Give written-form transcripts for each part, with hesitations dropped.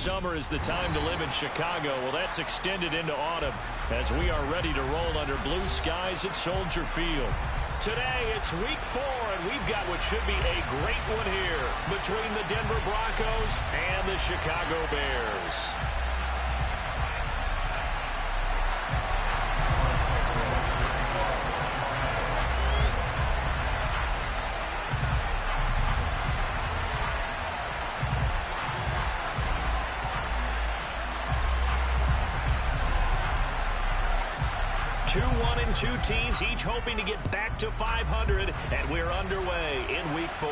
summer is the time to live in Chicago. Well, that's extended into autumn as we are ready to roll under blue skies at Soldier Field. Today, it's week 4, and we've got what should be a great one here between the Denver Broncos and the Chicago Bears. Two teams each hoping to get back to 500, and we're underway in week 4.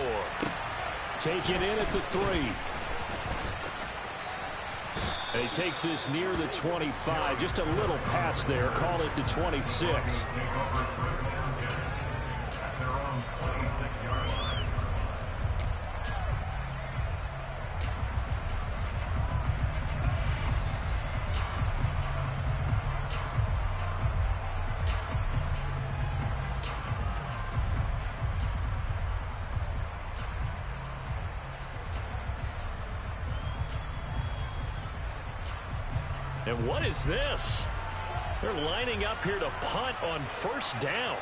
Take it in at the 3. And he takes this near the 25. Just a little pass there. Call it the 26. And what is this? They're lining up here to punt on first down.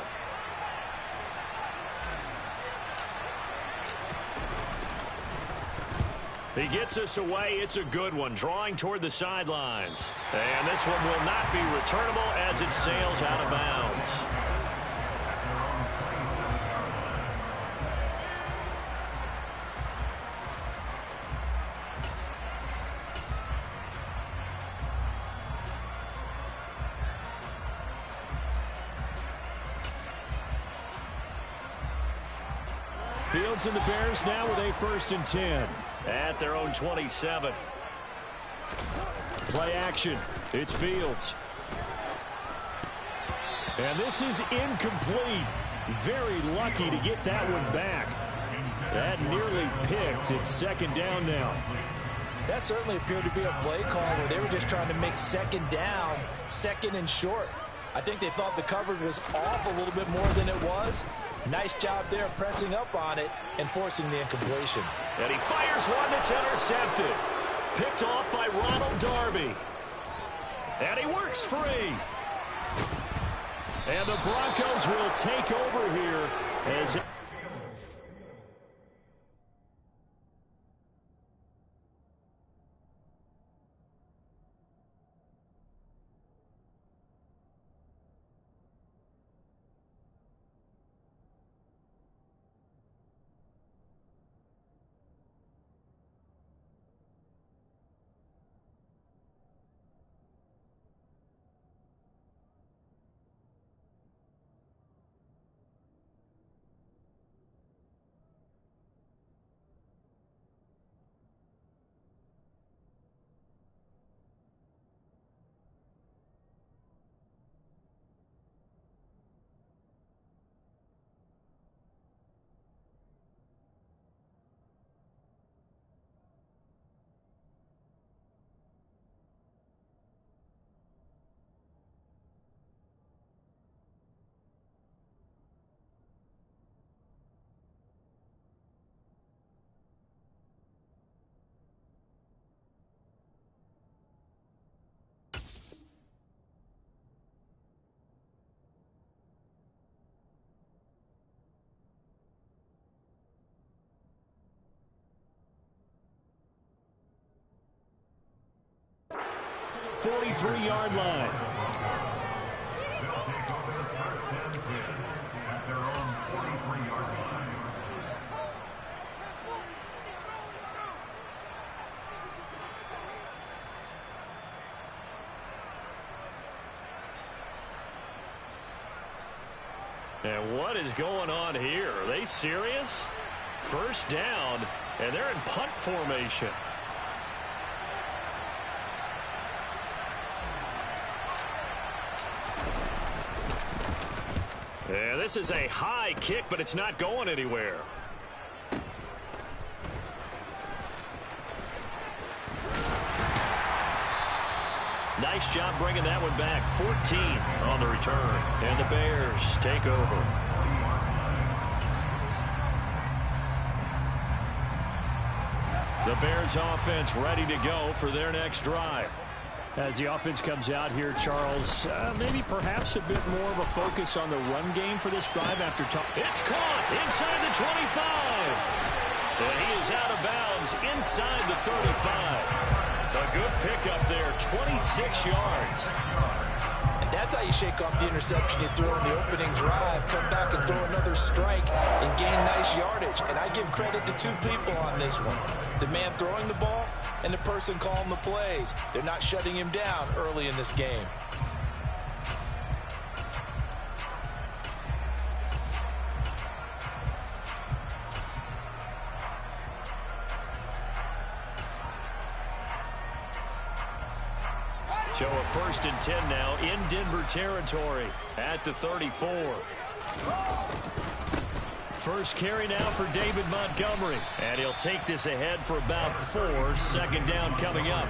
He gets us away. It's a good one, drawing toward the sidelines. And this one will not be returnable as it sails out of bounds. Fields and the Bears now with a 1st and 10 at their own 27. Play action. It's Fields. And this is incomplete. Very lucky to get that one back. That nearly picked. It's 2nd down now. That certainly appeared to be a play call where they were just trying to make 2nd down, 2nd and short. I think they thought the coverage was off a little bit more than it was. Nice job there pressing up on it and forcing the incompletion. And he fires one that's intercepted. Picked off by Ronald Darby. And he works free. And the Broncos will take over here as... ...43-yard line. And what is going on here? Are they serious? 1st down, and they're in punt formation. Yeah, this is a high kick, but it's not going anywhere. Nice job bringing that one back. 14 on the return. And the Bears take over. The Bears offense ready to go for their next drive. As the offense comes out here, Charles, maybe perhaps a bit more of a focus on the run game for this drive after It's caught inside the 25. And he is out of bounds inside the 35. A good pickup there, 26 yards. And that's how you shake off the interception you threw in the opening drive. Come back and throw another strike and gain nice yardage. And I give credit to two people on this one. The man throwing the ball and the person calling the plays. They're not shutting him down early in this game. So a 1st and 10 now in Denver territory at the 34. First carry now for David Montgomery. And he'll take this ahead for about 4. 2nd down coming up.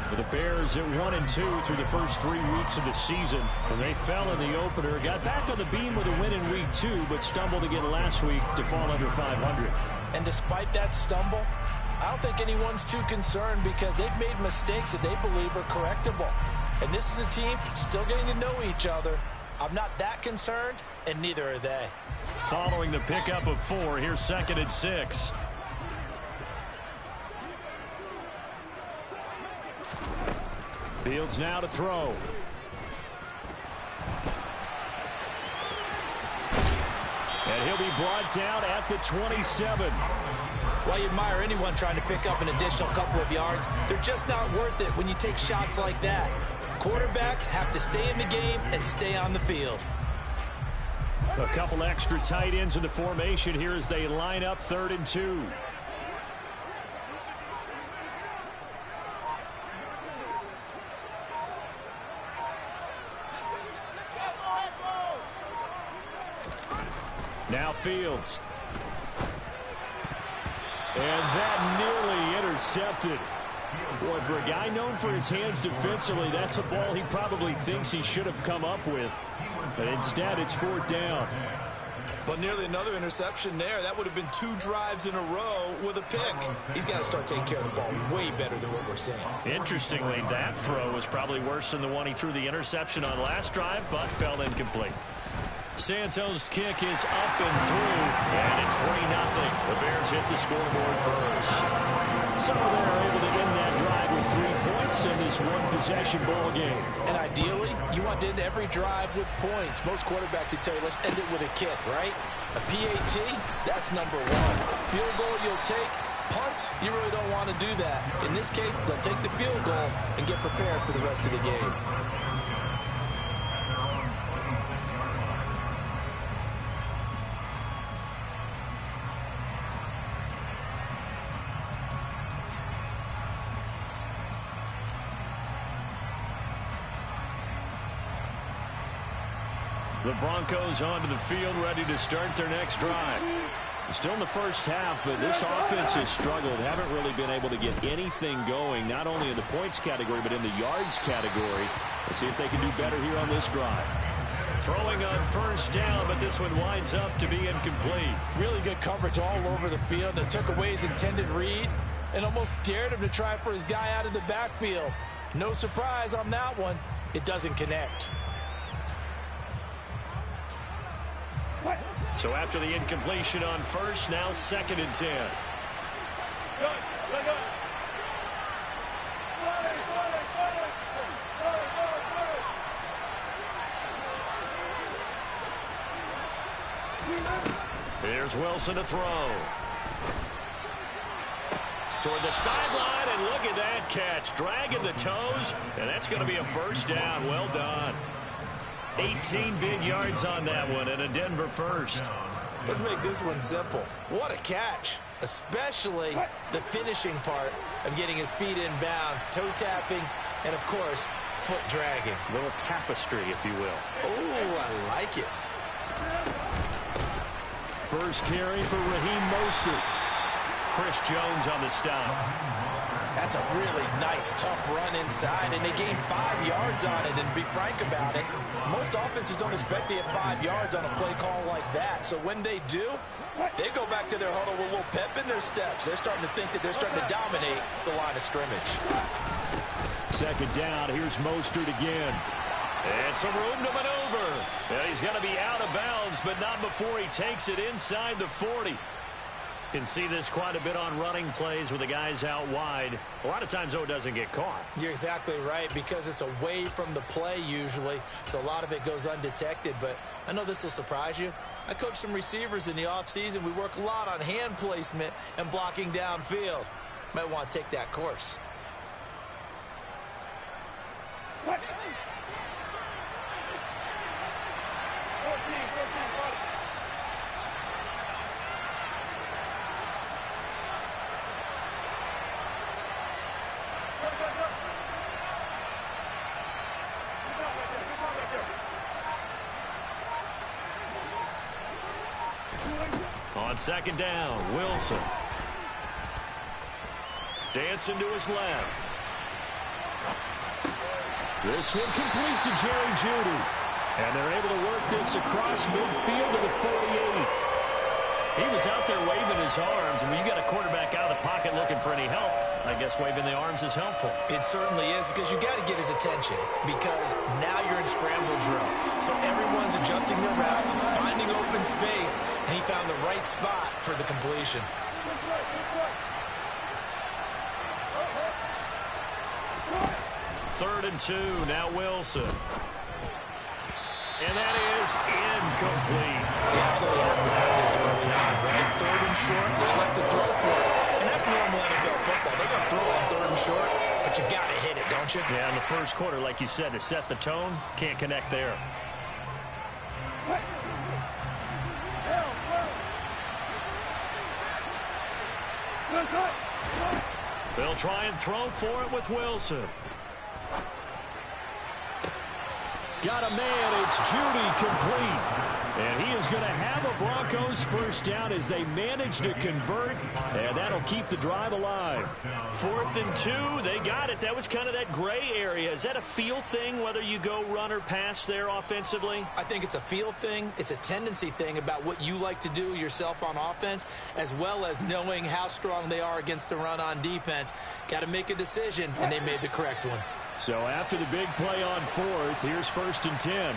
For the Bears at 1-2 through the first 3 weeks of the season. And they fell in the opener. Got back on the beam with a win in week 2, but stumbled again last week to fall under 500. And despite that stumble, I don't think anyone's too concerned because they've made mistakes that they believe are correctable. And this is a team still getting to know each other. I'm not that concerned, and neither are they. Following the pickup of 4, here's 2nd and 6. Fields now to throw. And he'll be brought down at the 27. Well, you admire anyone trying to pick up an additional couple of yards. They're just not worth it when you take shots like that. Quarterbacks have to stay in the game and stay on the field. A couple extra tight ends in the formation here as they line up 3rd and 2. Now Fields. And that nearly intercepted. Boy, for a guy known for his hands defensively, that's a ball he probably thinks he should have come up with. But instead, it's 4th down. But nearly another interception there. That would have been 2 drives in a row with a pick. He's got to start taking care of the ball way better than what we're seeing. Interestingly, that throw was probably worse than the one he threw the interception on last drive, but fell incomplete. Santos' kick is up and through, and it's 3-0. The Bears hit the scoreboard first. So they're able to end that drive with 3 points in this one-possession ball game. And ideally, you want to end every drive with points. Most quarterbacks would tell you, let's end it with a kick, right? A PAT, that's number 1. Field goal you'll take. Punts, you really don't want to do that. In this case, they'll take the field goal and get prepared for the rest of the game. The Broncos onto the field, ready to start their next drive. Still in the first half, but this offense has struggled. Haven't really been able to get anything going, not only in the points category, but in the yards category. Let's see if they can do better here on this drive. Throwing on 1st down, but this one winds up to be incomplete. Really good coverage all over the field. They took away his intended read and almost dared him to try for his guy out of the backfield. No surprise on that one. It doesn't connect. So after the incompletion on 1st, now 2nd and 10. Here's Wilson to throw. Toward the sideline, and look at that catch. Dragging the toes, and that's going to be a 1st down. Well done. 18 big yards on that one, and a Denver 1st. Let's make this one simple. What a catch, especially the finishing part of getting his feet in bounds, toe tapping, and of course, foot dragging. A little tapestry, if you will. Oh, I like it. First carry for Raheem Mostert. Chris Jones on the stop. That's a really nice, tough run inside, and they gained 5 yards on it. And to be frank about it, most offenses don't expect to get 5 yards on a play call like that. So when they do, they go back to their huddle with a little pep in their steps. They're starting to think that they're starting to dominate the line of scrimmage. Second down, here's Mostert again. And some room to maneuver. And he's going to be out of bounds, but not before he takes it inside the 40. Can see this quite a bit on running plays with the guys out wide. A lot of times, though, it doesn't get caught. You're exactly right, because it's away from the play usually, so a lot of it goes undetected. But I know this will surprise you. I coach some receivers in the offseason. We work a lot on hand placement and blocking downfield. Might want to take that course. On second down, Wilson. Dancing to his left. This one complete to Jerry Jeudy. And they're able to work this across midfield to the 48. He was out there waving his arms, and when you got a quarterback out of the pocket looking for any help, I guess waving the arms is helpful. It certainly is, because you got to get his attention, because now you're in scramble drill. So everyone's adjusting their routes, finding open space, and he found the right spot for the completion. Third and 2, now Wilson. And that is incomplete. You absolutely have to have this early on, right? Third and short, they elect to throw for it. And that's normal NFL football. They're going to throw on third and short, but you've got to hit it, don't you? Yeah, in the first quarter, like you said, to set the tone, can't connect there. They'll try and throw for it with Wilson. Got a man, it's Jeudy, complete. And he is going to have a Broncos first down as they manage to convert, and that'll keep the drive alive. 4th and 2, they got it. That was kind of that gray area. Is that a feel thing, whether you go run or pass there offensively? I think it's a feel thing. It's a tendency thing about what you like to do yourself on offense, as well as knowing how strong they are against the run on defense. Got to make a decision, and they made the correct one. So after the big play on 4th, here's 1st and 10.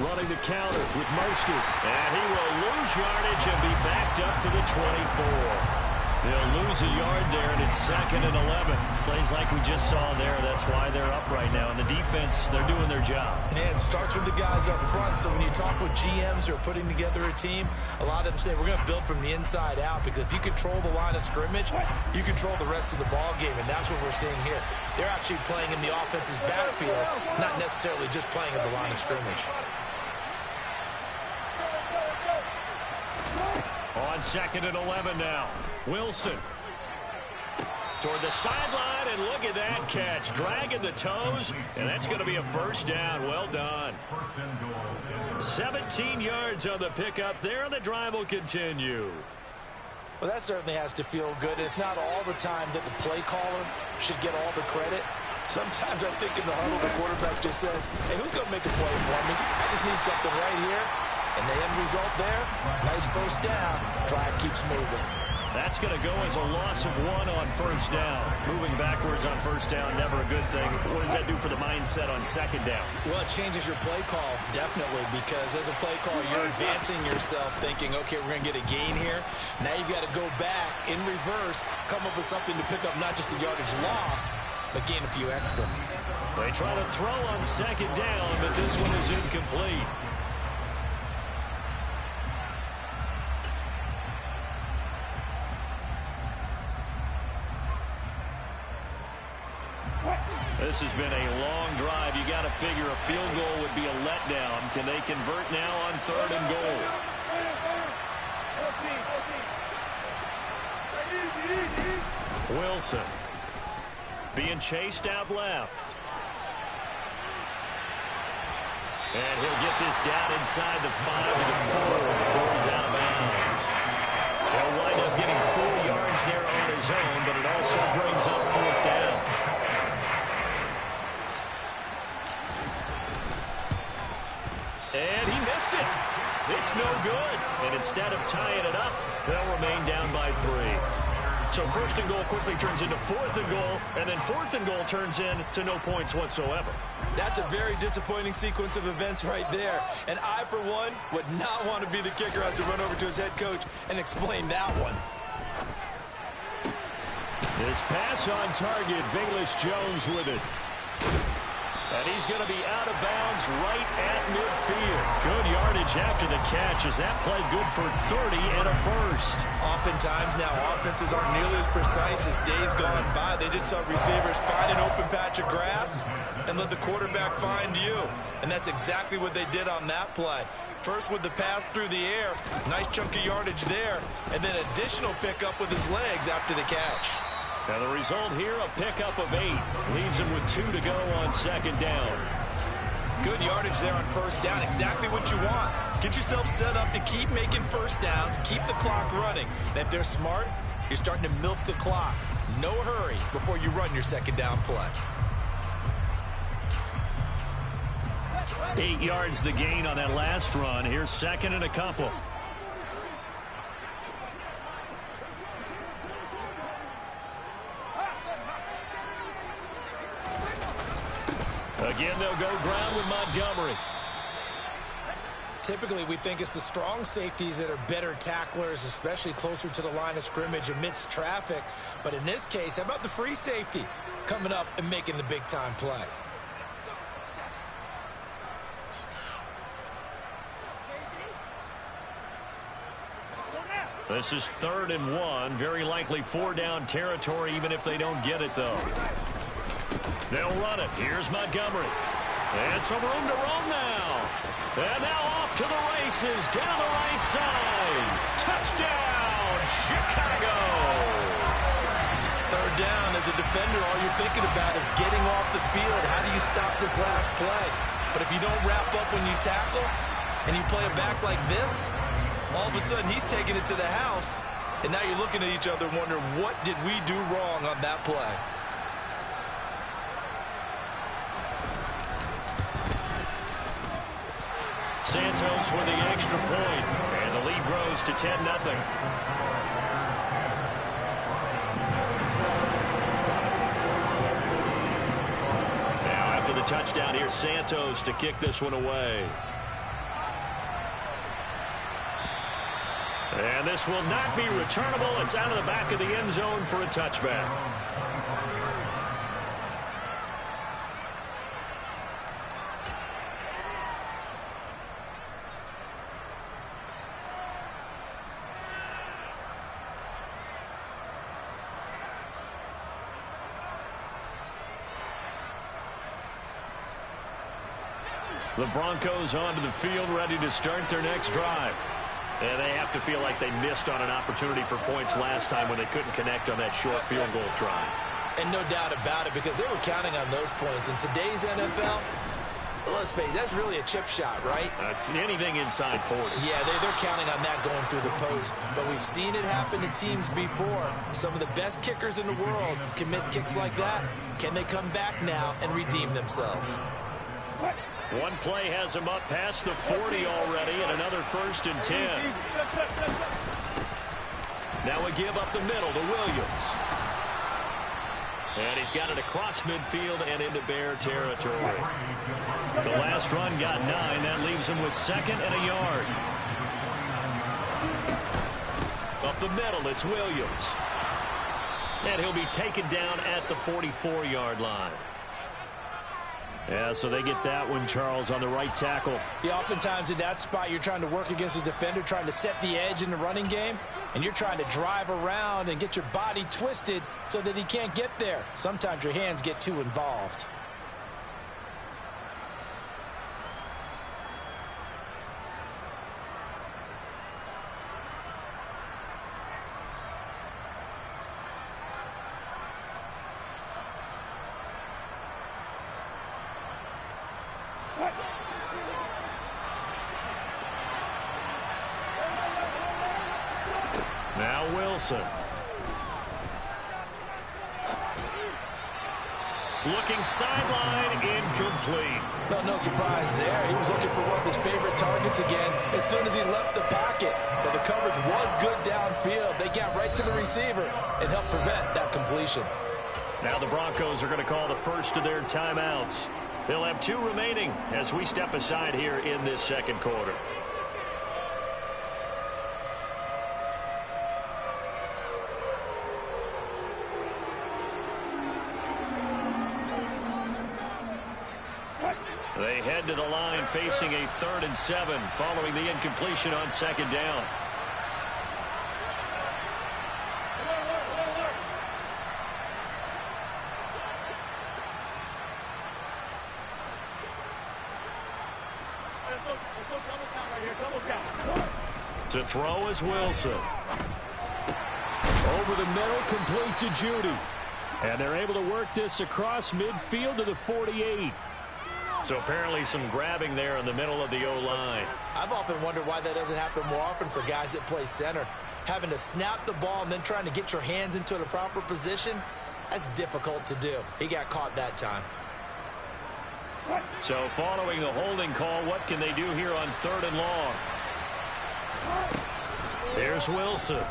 Running the counter with Mostert. And he will lose yardage and be backed up to the 24. They'll lose a yard there, and it's 2nd and 11. Plays like we just saw there. That's why they're up right now. And the defense, they're doing their job. Yeah, it starts with the guys up front. So when you talk with GMs who are putting together a team, a lot of them say we're going to build from the inside out, because if you control the line of scrimmage, you control the rest of the ball game, and that's what we're seeing here. They're actually playing in the offense's backfield, not necessarily just playing at the line of scrimmage. On 2nd and 11 now. Wilson toward the sideline, and look at that catch. Dragging the toes, and that's going to be a first down. Well done. 17 yards on the pickup there, and the drive will continue. Well, that certainly has to feel good. It's not all the time that the play caller should get all the credit. Sometimes I think in the huddle, the quarterback just says, hey, who's going to make a play for me? I just need something right here. And the end result there, nice first down. Drive keeps moving. That's going to go as a loss of 1 on first down. Moving backwards on first down, never a good thing. What does that do for the mindset on second down? Well, it changes your play call, definitely, because as a play call, you're advancing yourself thinking, okay, we're going to get a gain here. Now you've got to go back in reverse, come up with something to pick up not just the yardage lost, but gain a few extra. They try to throw on second down, but this one is incomplete. This has been a long drive. You got to figure a field goal would be a letdown. Can they convert now on 3rd and goal? Wilson being chased out left. And he'll get this down inside the 5 to the 4 before he's out of bounds. They'll wind up getting 4 yards yards there on his own, but it also brings up 4th down. And he missed it. It's no good. And instead of tying it up, they'll remain down by 3. So 1st and goal quickly turns into 4th and goal, and then 4th and goal turns into no points whatsoever. That's a very disappointing sequence of events right there. And I, for one, would not want to be the kicker who has to run over to his head coach and explain that one. This pass on target, Velus Jones with it. And he's going to be out of bounds right at midfield. Good yardage after the catch as that play good for 30 and a first. Oftentimes now offenses aren't nearly as precise as days gone by. They just saw receivers find an open patch of grass and let the quarterback find you. And that's exactly what they did on that play. First with the pass through the air, nice chunk of yardage there, and then additional pickup with his legs after the catch. And the result here, a pickup of 8. Leaves him with 2 to go on 2nd down. Good yardage there on 1st down. Exactly what you want. Get yourself set up to keep making 1st downs, keep the clock running. And if they're smart, you're starting to milk the clock. No hurry before you run your 2nd down play. 8 yards the gain on that last run. Here's 2nd and a couple. Again, they'll go ground with Montgomery. Typically, we think it's the strong safeties that are better tacklers, especially closer to the line of scrimmage amidst traffic. But in this case, how about the free safety coming up and making the big-time play? This is 3rd and 1. Very likely 4-down territory, even if they don't get it, though. They'll run it. Here's Montgomery. And some room to roam now. And now off to the races down the right side. Touchdown, Chicago. 3rd down. As a defender, all you're thinking about is getting off the field. How do you stop this last play? But if you don't wrap up when you tackle and you play it back like this, all of a sudden he's taking it to the house. And now you're looking at each other wondering, what did we do wrong on that play? Santos with the extra point, and the lead grows to 10-0. Now after the touchdown, here's Santos to kick this one away. And this will not be returnable. It's out of the back of the end zone for a touchback. The Broncos onto the field, ready to start their next drive. And they have to feel like they missed on an opportunity for points last time when they couldn't connect on that short field goal try. And no doubt about it, because they were counting on those points. In today's NFL, let's face it, that's really a chip shot, right? That's anything inside 40. Yeah, they're counting on that going through the post. But we've seen it happen to teams before. Some of the best kickers in the world can miss kicks like that. Can they come back now and redeem themselves? One play has him up past the 40 already, and another 1st and 10. Now a give up the middle to Williams. And he's got it across midfield and into Bear territory. The last run got 9. That leaves him with 2nd and a yard. Up the middle, it's Williams. And he'll be taken down at the 44-yard line. Yeah, so they get that one, Charles, on the right tackle. Yeah, oftentimes in that spot, you're trying to work against a defender, trying to set the edge in the running game, and you're trying to drive around and get your body twisted so that he can't get there. Sometimes your hands get too involved. Now Wilson. Looking sideline, incomplete. No surprise there. He was looking for one of his favorite targets again as soon as he left the pocket. But the coverage was good downfield. They got right to the receiver and helped prevent that completion. Now the Broncos are going to call the first of their timeouts. They'll have 2 remaining as we step aside here in this second quarter. They head to the line facing a 3rd and 7 following the incompletion on 2nd down. To throw is Wilson. Over the middle, complete to Judy. And they're able to work this across midfield to the 48. So apparently some grabbing there in the middle of the O-line. I've often wondered why that doesn't happen more often for guys that play center. Having to snap the ball and then trying to get your hands into the proper position, that's difficult to do. He got caught that time. So following the holding call, what can they do here on 3rd and long? There's Wilson.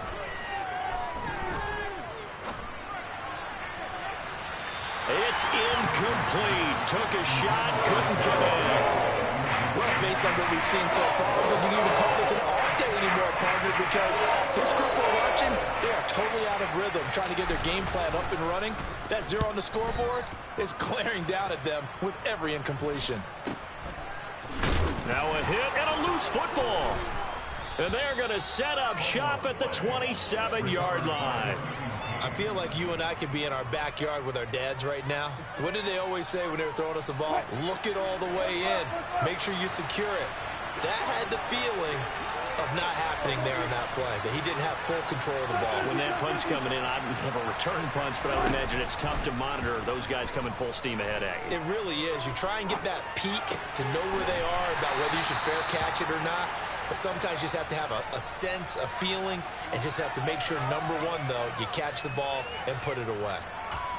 It's incomplete. Took a shot, couldn't connect. Well, based on what we've seen so far, I don't think you can even call this an off day anymore, partner, because this group we're watching, they are totally out of rhythm, trying to get their game plan up and running. That 0 on the scoreboard is glaring down at them with every incompletion. Now a hit and a loose football. And they're going to set up shop at the 27-yard line. I feel like you and I could be in our backyard with our dads right now. What did they always say when they were throwing us the ball? Look it all the way in. Make sure you secure it. That had the feeling of not happening there on that play, that he didn't have full control of the ball. When that punch coming in, I don't have a return punch, but I would imagine it's tough to monitor those guys coming full steam ahead at you. It really is. You try and get that peek to know where they are, about whether you should fair catch it or not. But sometimes you just have to have a sense, a feeling, and just have to make sure, number one, though, you catch the ball and put it away.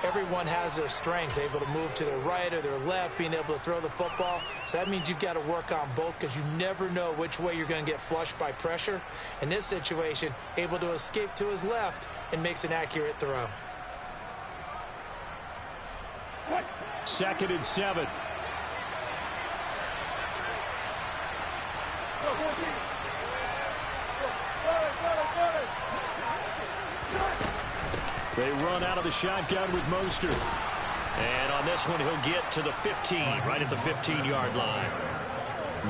Everyone has their strengths, able to move to their right or their left, being able to throw the football. So that means you've got to work on both, because you never know which way you're going to get flushed by pressure. In this situation, able to escape to his left and makes an accurate throw. 2nd and 7. They run out of the shotgun with Mostert. And on this one, he'll get to the 15, right at the 15-yard line.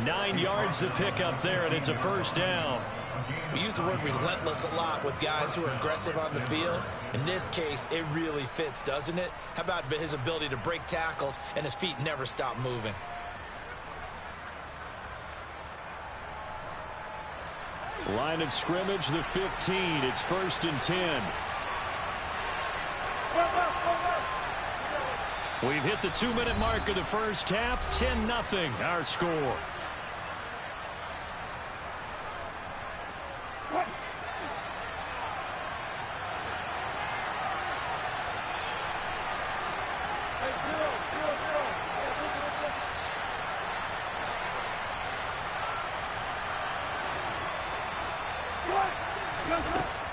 9 yards to pick up there, and it's a 1st down. We use the word relentless a lot with guys who are aggressive on the field. In this case, it really fits, doesn't it? How about his ability to break tackles and his feet never stop moving? Line of scrimmage, the 15. It's 1st and 10. We've hit the 2-minute mark of the first half. 10-0, our score.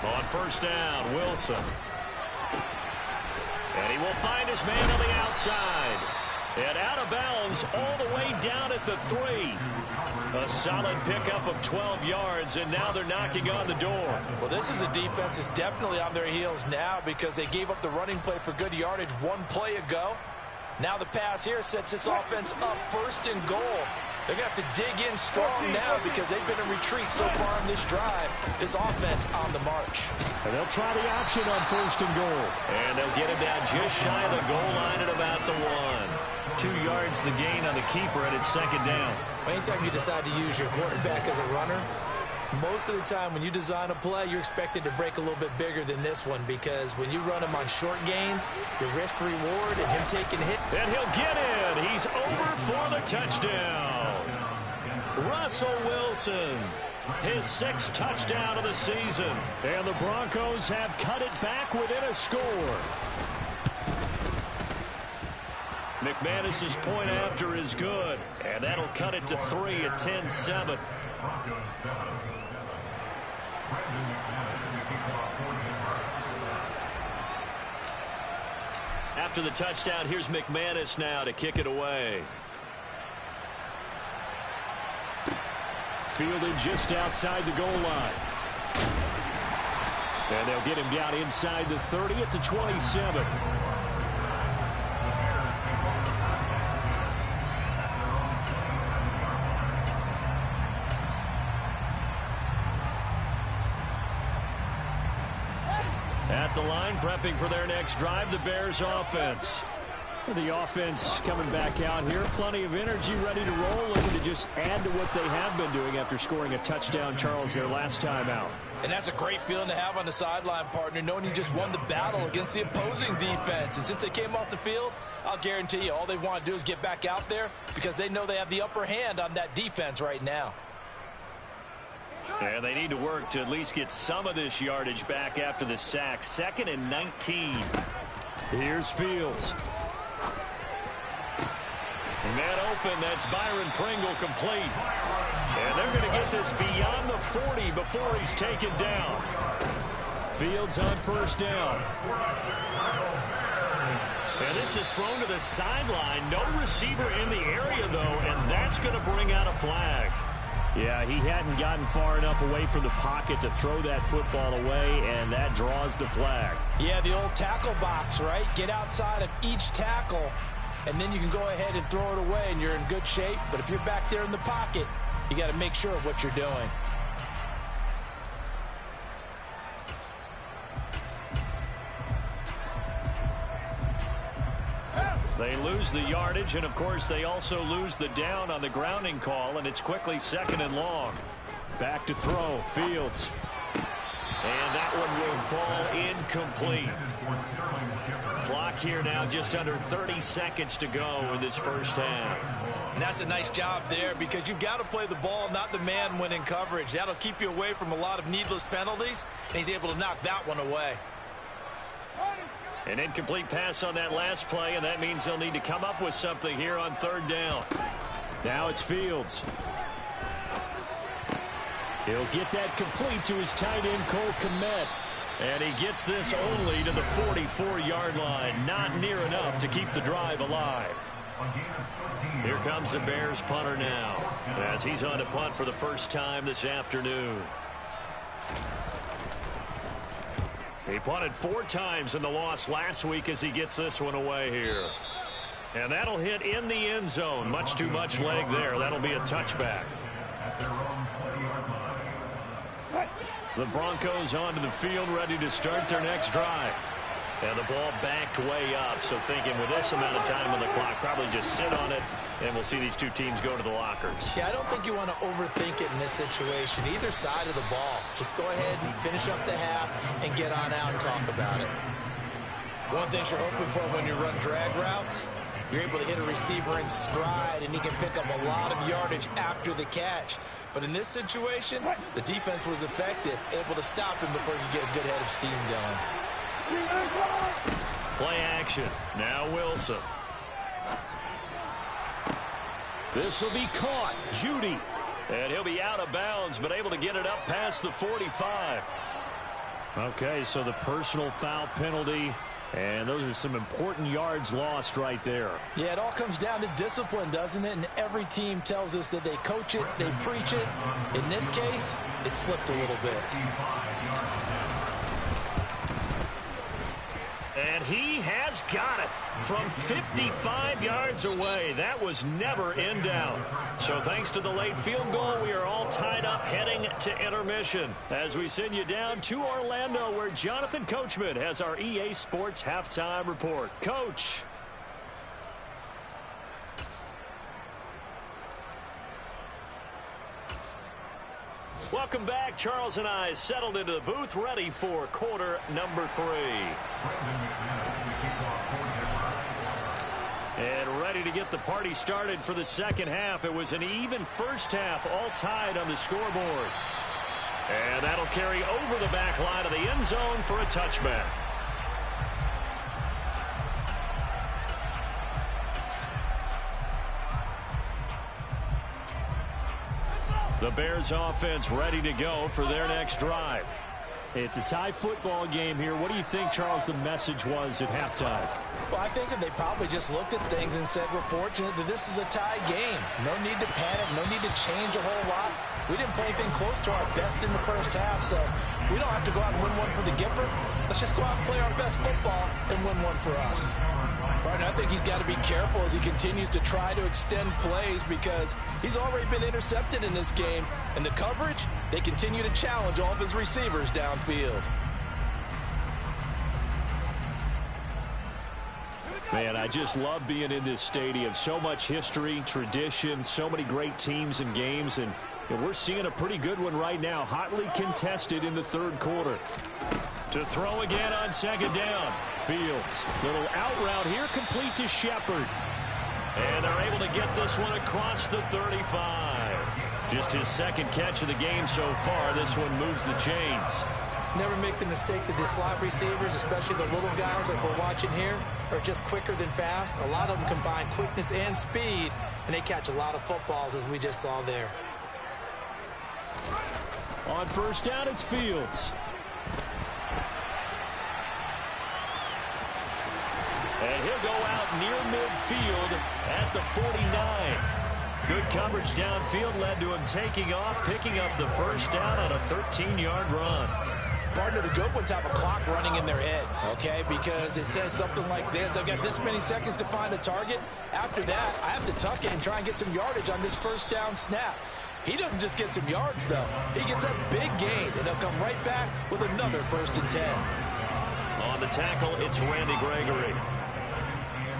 On 1st down, Wilson. And he will find his man on the outside. And out of bounds all the way down at the 3. A solid pickup of 12 yards, and now they're knocking on the door. Well, this is a defense that's definitely on their heels now, because they gave up the running play for good yardage one play ago. Now the pass here sets this offense up 1st and goal. They're going to have to dig in strong now, because they've been in retreat so far on this drive. This offense on the march. And they'll try the option on 1st and goal. And they'll get him down just shy of the goal line at about the 1. 2 yards the gain on the keeper, and it's 2nd down. Anytime you decide to use your quarterback as a runner, most of the time when you design a play, you're expected to break a little bit bigger than this one, because when you run him on short gains, your risk reward and him taking a hit. And he'll get in. He's over for the touchdown. Russell Wilson, his 6th touchdown of the season. And the Broncos have cut it back within a score. McManus's point after is good, and that'll cut it to 3 at 10-7. After the touchdown, here's McManus now to kick it away. Fielded just outside the goal line. And they'll get him down inside the 30 at the 27. At the line, prepping for their next drive, the Bears offense. The offense coming back out here. Plenty of energy, ready to roll, looking to just add to what they have been doing after scoring a touchdown, Charles, their last time out. And that's a great feeling to have on the sideline, partner, knowing you just won the battle against the opposing defense. And since they came off the field, I'll guarantee you all they want to do is get back out there because they know they have the upper hand on that defense right now. And they need to work to at least get some of this yardage back after the sack. 2nd and 19. Here's Fields. Net open, that's Byron Pringle complete. And they're going to get this beyond the 40 before he's taken down. Fields on first down. And this is thrown to the sideline. No receiver in the area, though, and that's going to bring out a flag. Yeah, he hadn't gotten far enough away from the pocket to throw that football away, and that draws the flag. Yeah, the old tackle box, right? Get outside of each tackle, and then you can go ahead and throw it away, and you're in good shape. But if you're back there in the pocket, you got to make sure of what you're doing. They lose the yardage, and, of course, they also lose the down on the grounding call, and it's quickly 2nd and long. Back to throw, Fields. And that one will fall incomplete. Clock here now just under 30 seconds to go in this first half. And that's a nice job there because you've got to play the ball, not the man when in coverage. That'll keep you away from a lot of needless penalties, and he's able to knock that one away. An incomplete pass on that last play, and that means they'll need to come up with something here on 3rd down. Now it's Fields. He'll get that complete to his tight end, Cole Kmet. And he gets this only to the 44-yard line. Not near enough to keep the drive alive. Here comes the Bears punter now, as he's on to punt for the first time this afternoon. He punted 4 times in the loss last week as he gets this one away here. And that'll hit in the end zone. Much too much leg there. That'll be a touchback. The Broncos onto the field, ready to start their next drive. And the ball backed way up, so thinking with this amount of time on the clock, probably just sit on it, and we'll see these two teams go to the lockers. Yeah, I don't think you want to overthink it in this situation. Either side of the ball. Just go ahead and finish up the half and get on out and talk about it. One thing you're hoping for when you run drag routes, you're able to hit a receiver in stride, and he can pick up a lot of yardage after the catch. But in this situation, the defense was effective, able to stop him before you get a good head of steam going. Play action. Now Wilson. This will be caught. Judy. And he'll be out of bounds, but able to get it up past the 45. Okay, so the personal foul penalty, and those are some important yards lost right there. Yeah, it all comes down to discipline, doesn't it? And every team tells us that they coach it, they preach it. In this case, it slipped a little bit. And he has got it from 55 yards away. That was never in doubt. So thanks to the late field goal, we are all tied up heading to intermission as we send you down to Orlando, where Jonathan Coachman has our EA Sports halftime report. Coach. Welcome back. Charles and I settled into the booth, ready for quarter number 3. And ready to get the party started for the second half. It was an even first half, all tied on the scoreboard. And that'll carry over the back line of the end zone for a touchback. The Bears offense ready to go for their next drive. It's a tie football game here. What do you think, Charles, the message was at halftime? Well, I think that they probably just looked at things and said, we're fortunate that this is a tie game. No need to panic. No need to change a whole lot. We didn't play anything close to our best in the first half, so we don't have to go out and win one for the Gipper. Let's just go out and play our best football and win one for us. Partner, I think he's got to be careful as he continues to try to extend plays because he's already been intercepted in this game. And the coverage, they continue to challenge all of his receivers downfield. Man, I just love being in this stadium. So much history, tradition, so many great teams and games, and we're seeing a pretty good one right now. Hotly contested in the third quarter. To throw again on second down. Fields, little out route here, complete to Shepard. And they're able to get this one across the 35. Just his second catch of the game so far. This one moves the chains. Never make the mistake that the slot receivers, especially the little guys like we're watching here, are just quicker than fast. A lot of them combine quickness and speed, and they catch a lot of footballs, as we just saw there. On first down, it's Fields. And he'll go out near midfield at the 49. Good coverage downfield led to him taking off, picking up the first down on a 13-yard run. Partner, the good ones have a clock running in their head, okay? Because it says something like this. I've got this many seconds to find a target. After that, I have to tuck it and try and get some yardage on this first down snap. He doesn't just get some yards, though. He gets a big gain, and he'll come right back with another 1st and 10. On the tackle, it's Randy Gregory.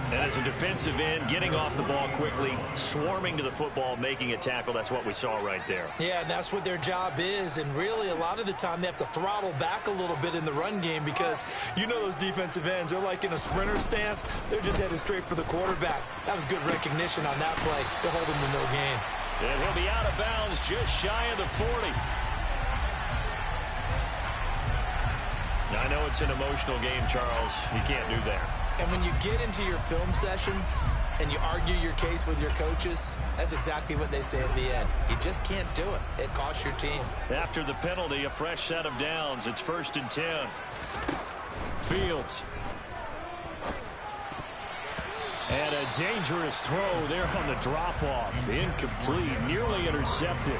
And as a defensive end, getting off the ball quickly, swarming to the football, making a tackle, that's what we saw right there. Yeah, that's what their job is, and really a lot of the time they have to throttle back a little bit in the run game because you know those defensive ends, they're like in a sprinter stance. They're just headed straight for the quarterback. That was good recognition on that play to hold him to no gain. And he'll be out of bounds just shy of the 40. Now, I know it's an emotional game, Charles. You can't do that. And when you get into your film sessions and you argue your case with your coaches, that's exactly what they say at the end. You just can't do it. It costs your team. After the penalty, a fresh set of downs. It's 1st and 10. Fields. And a dangerous throw there on the drop-off. Incomplete, nearly intercepted.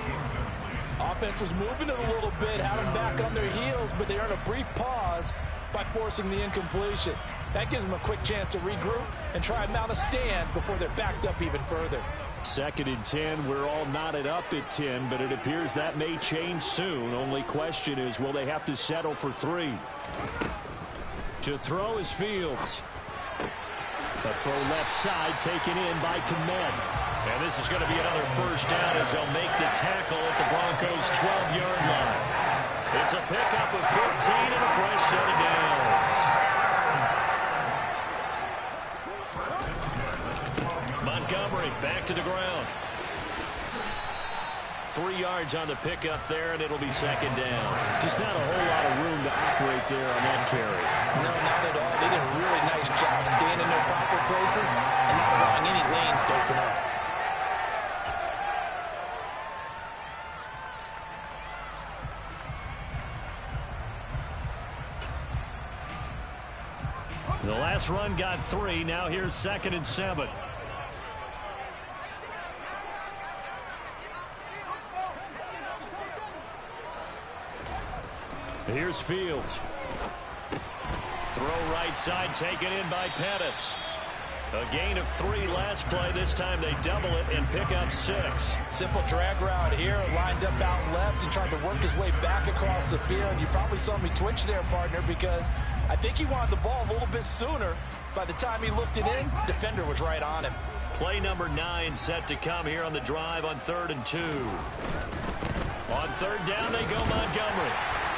Offense was moving it a little bit, had them back on their heels, but they earned a brief pause by forcing the incompletion. That gives them a quick chance to regroup and try and mount a stand before they're backed up even further. 2nd and 10. We're all knotted up at 10, but it appears that may change soon. Only question is, will they have to settle for 3? To throw is Fields. A throw left side taken in by Kmet. And this is going to be another first down as they'll make the tackle at the Broncos' 12-yard line. It's a pickup of 15 and a fresh set of downs. Montgomery back to the ground. 3 yards on the pickup there, and it'll be 2nd down. Just not a whole lot of room to operate there on that carry. No, not at all. They did a really nice job staying in their proper places and not allowing any lanes to open up. The last run got 3. Now here's 2nd and 7. Here's Fields. Throw right side taken in by Pettis. A gain of 3 last play. This time they double it and pick up 6. Simple drag route here, lined up out left and tried to work his way back across the field. You probably saw me twitch there, partner, because I think he wanted the ball a little bit sooner. By the time he looked it in, defender was right on him. Play number 9 set to come here on the drive on 3rd and 2. On 3rd down they go Montgomery.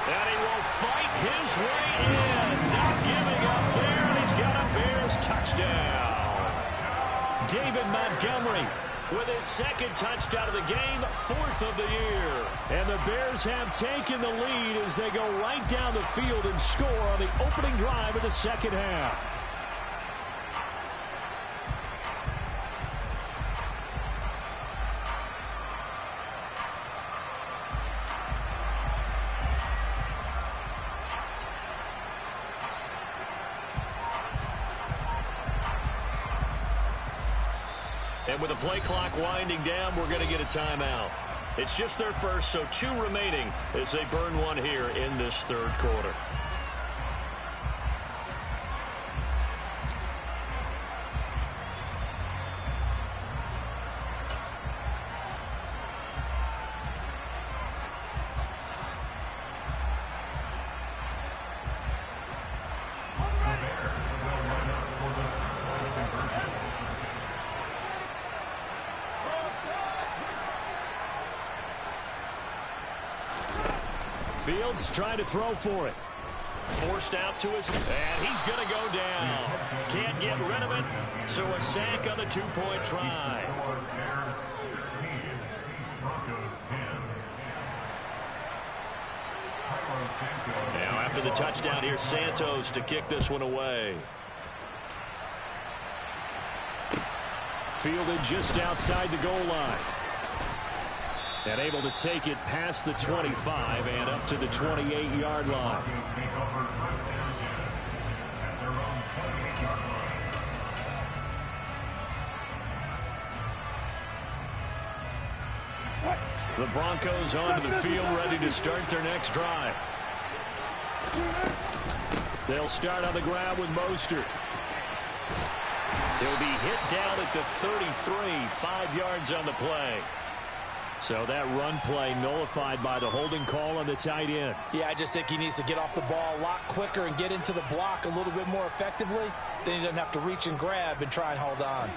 And he will fight his way in. Not giving up there, and he's got a Bears touchdown. David Montgomery with his 2nd touchdown of the game, 4th of the year. And the Bears have taken the lead as they go right down the field and score on the opening drive of the 2nd half. And with the play clock winding down, we're going to get a timeout. It's just their first, so 2 remaining as they burn one here in this third quarter. Fields trying to throw for it. Forced out to his, and he's going to go down. Can't get rid of it, so a sack on the 2-point try. Now after the touchdown, here's Santos to kick this one away. Fielded just outside the goal line. And able to take it past the 25 and up to the 28-yard line. The Broncos onto the field, ready to start their next drive. They'll start on the ground with Mostert. He'll be hit down at the 33, 5 yards on the play. So that run play nullified by the holding call on the tight end. Yeah, I just think he needs to get off the ball a lot quicker and get into the block a little bit more effectively. Then he doesn't have to reach and grab and try and hold on.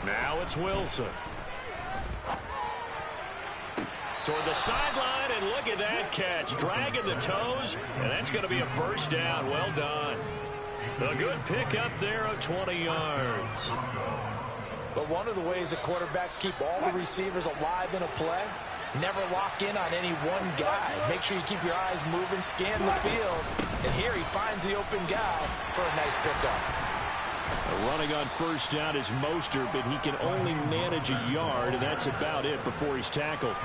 Now it's Wilson. Toward the sideline, and look at that catch. Dragging the toes, and that's going to be a first down. Well done. A good pickup there of 20 yards. But one of the ways that quarterbacks keep all the receivers alive in a play, never lock in on any one guy. Make sure you keep your eyes moving, scan the field, and here he finds the open guy for a nice pickup. Running on first down is Mostert, but he can only manage a yard, and that's about it before he's tackled.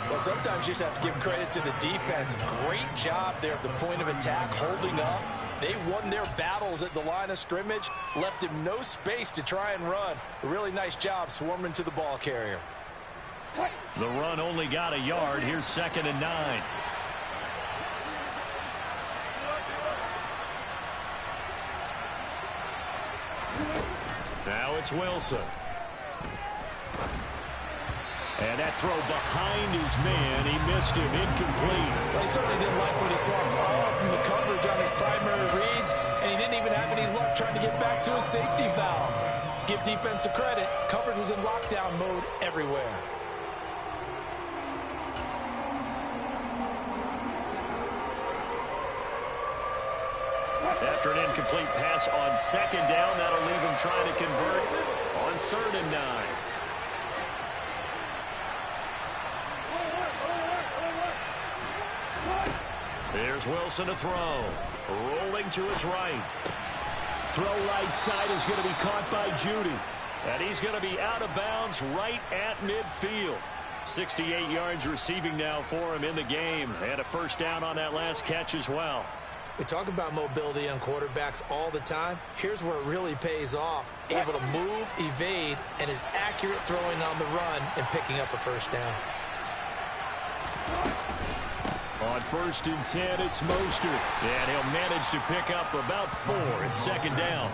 Well, sometimes you just have to give credit to the defense. Great job there at the point of attack, holding up. They won their battles at the line of scrimmage, left him no space to try and run. A really nice job swarming to the ball carrier. The run only got a yard. Here's 2nd and 9. Now it's Wilson. And that throw behind his man. He missed him. Incomplete. Well, he certainly didn't like what he saw all from the coverage on his primary reads, and he didn't even have any luck trying to get back to his safety valve. Give defense a credit. Coverage was in lockdown mode everywhere. After an incomplete pass on 2nd down, that'll leave him trying to convert on 3rd and 9. Here's Wilson to throw. Rolling to his right. Throw right side is going to be caught by Judy. And he's going to be out of bounds right at midfield. 68 yards receiving now for him in the game. And a first down on that last catch as well. We talk about mobility on quarterbacks all the time. Here's where it really pays off. Able to move, evade, and is accurate throwing on the run and picking up a first down. On 1st and 10, it's Mostert. And he'll manage to pick up about 4. It's 2nd down.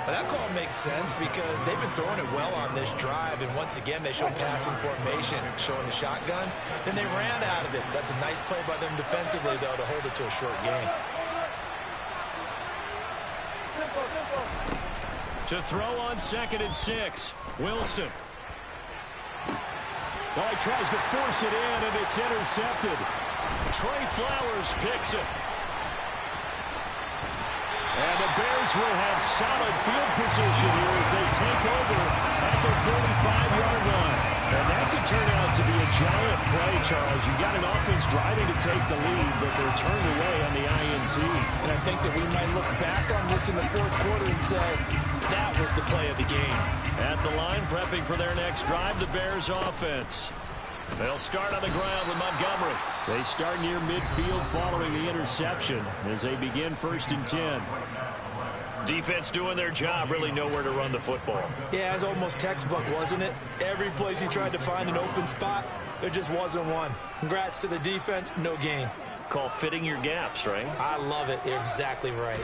Well, that call makes sense because they've been throwing it well on this drive, and once again they show passing formation, showing the shotgun. Then they ran out of it. That's a nice play by them defensively, though, to hold it to a short game. To throw on 2nd and 6, Wilson. Well, he tries to force it in, and it's intercepted. Trey Flowers picks it. And the Bears will have solid field position here as they take over at the 45-yard line. And that could turn out to be a giant play, Charles. You got an offense driving to take the lead, but they're turned away on the INT. And I think that we might look back on this in the fourth quarter and say, that was the play of the game. At the line, prepping for their next drive, the Bears offense. They'll start on the ground with Montgomery. They start near midfield following the interception as they begin 1st and 10. Defense doing their job, really nowhere to run the football. Yeah, it's almost textbook, wasn't it? Every place he tried to find an open spot, there just wasn't one. Congrats to the defense, no gain. Call fitting your gaps, right? I love it. You're exactly right.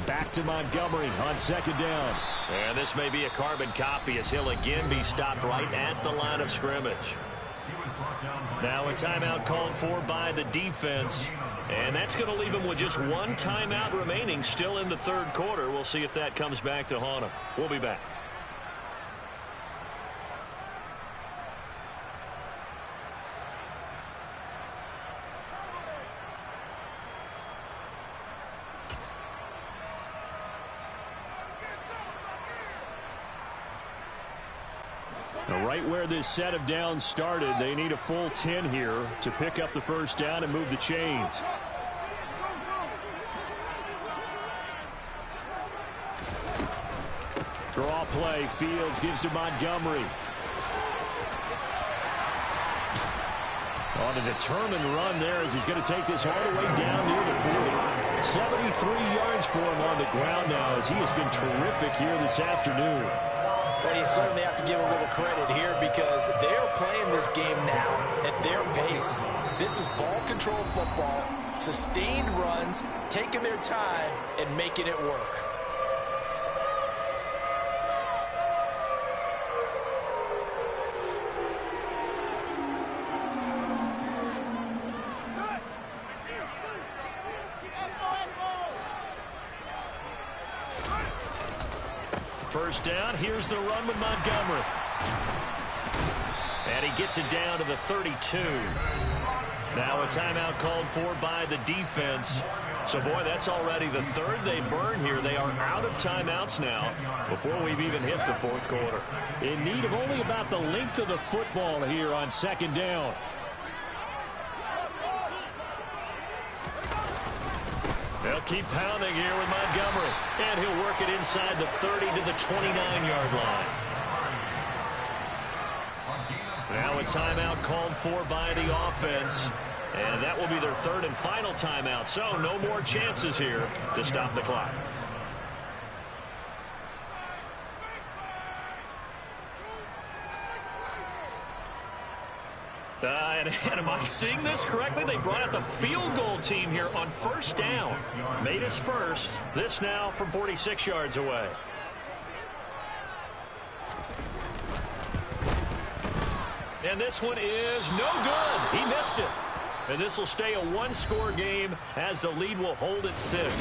Back to Montgomery on 2nd down. And this may be a carbon copy as he'll again be stopped right at the line of scrimmage. Now a timeout called for by the defense. And that's going to leave him with just one timeout remaining still in the 3rd quarter. We'll see if that comes back to haunt him. We'll be back. Right where this set of downs started, they need a full 10 here to pick up the 1st down and move the chains. Draw play. Fields gives to Montgomery. On a determined run there as he's going to take this all the way down near the 40. 73 yards for him on the ground now as he has been terrific here this afternoon. Well, you certainly have to give a little credit here because they're playing this game now at their pace. This is ball control football, sustained runs, taking their time, and making it work. First down, here's the run with Montgomery. And he gets it down to the 32. Now a timeout called for by the defense. So, boy, that's already the 3rd they burn here. They are out of timeouts now before we've even hit the 4th quarter. In need of only about the length of the football here on 2nd down. They'll keep pounding here with Montgomery. And he'll work it inside the 30 to the 29-yard line. Now a timeout called for by the offense. And that will be their 3rd and final timeout. So no more chances here to stop the clock. And am I seeing this correctly? They brought out the field goal team here on 1st down. Made us first. This now from 46 yards away. And this one is no good. He missed it. And this will stay a 1-score game as the lead will hold at 6.